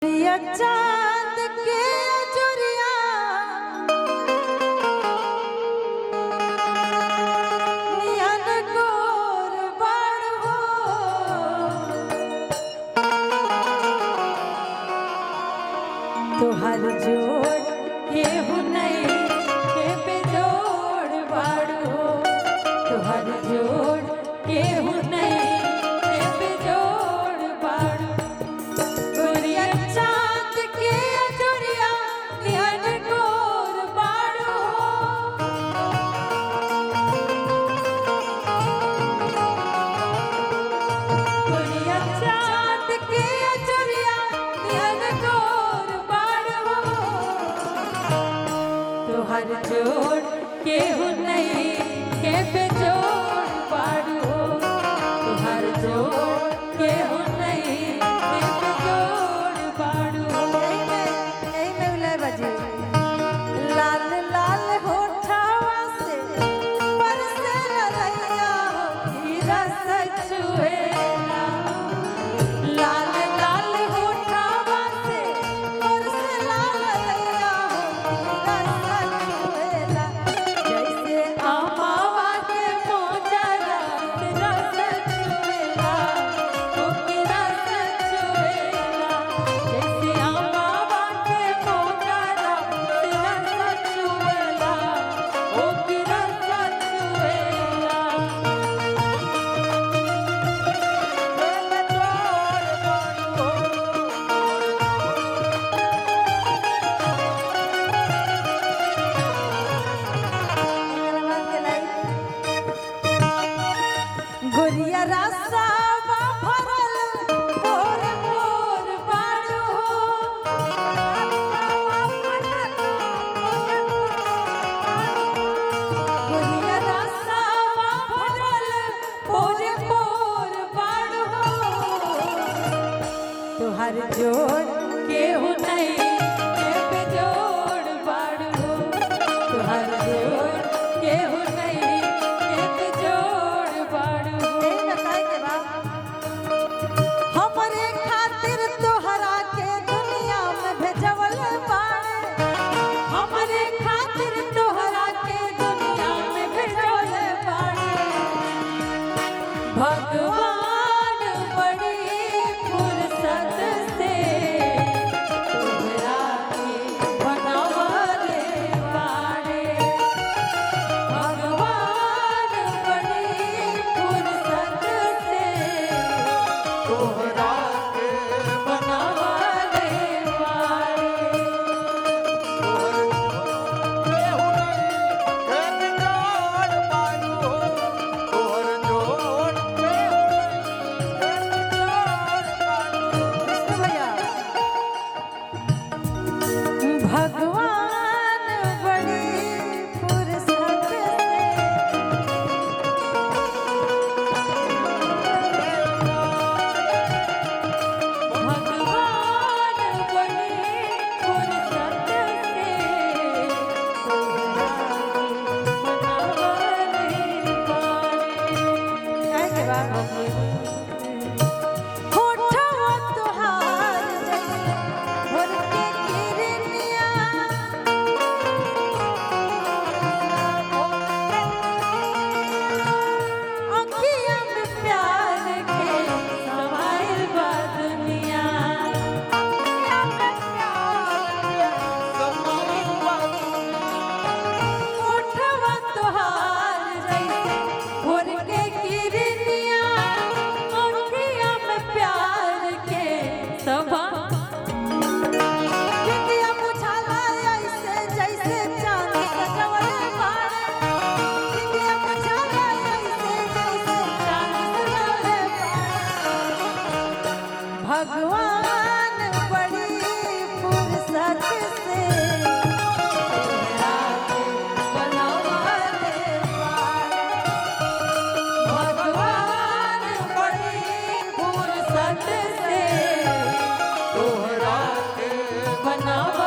चांद के चुरिया नियन गोर बड़ हो तुहर जोड़ केहू नहीं के बेजोड़ बड़ हो तुहर जोड़ केहू नहीं के बेजोड़ बड़ गोरिया चांद के चुरिया नियन गोर बड़ हो गोरिया चांद के चुरिया नियन गोर बड़ हो तुहर जोड़ केहू नहीं के बेजोड़ बड़ हो तुहर जोड़ केहू नहीं के बेजोड़ बड़ हो यही में उलय बजी लाल लाल होठवा से बरसे ललैया हीरा सचुएला लाल लाल होठवा से बरसे ललैया हीरा सचुएला जैसे अमावा के मोजरा तेरा सचुएला ओ कीरा सचुएला जैसे अमावा के मोजरा तेरा सचुएला ओ कीरा सचुएला गोरिया रसावा भरल मोर मोर बाड़ू गोरिया रसावा भरल मोर मोर बाड़ू तुहर जोड़ केहू नहीं के बेजोड़ बाड़ू तुहर जोड़ केहू नहीं के बेजोड़ बाड़ू यही में कहे के बा हमरे खातिर तोहरा के दुनिया में भेजवल बाड़े हमरे खातिर तोहरा के दुनिया में भेजल बाड़े भगवान बड़ी फुर्सत से तोहरा के बनावले बाड़े भगवान बड़ी फुर्सत से तोहरा के बनावले बाड़े विष्णु भैया भगवान बड़ी फुर्सत से भगवान बड़ी फुर्सत से बनावले बाड़े कहे के बा होठवा तोहार जैसे भोर के किरनिया अखिया में प्यार के समाइल बा दुनिया होठवा तोहार जैसे भोर के किरनिया अखिया में प्यार के सभा बिटिया बुझाला ऐसे जैसे चांद सजवल बाड़े बिटिया बुझाला ऐसे जैसे चांद सजवल बाड़े भगवान बड़ी फुर्सत से तोहरा के बनावले बाड़े भगवान बड़ी फुर्सत से तोहरा के बनावले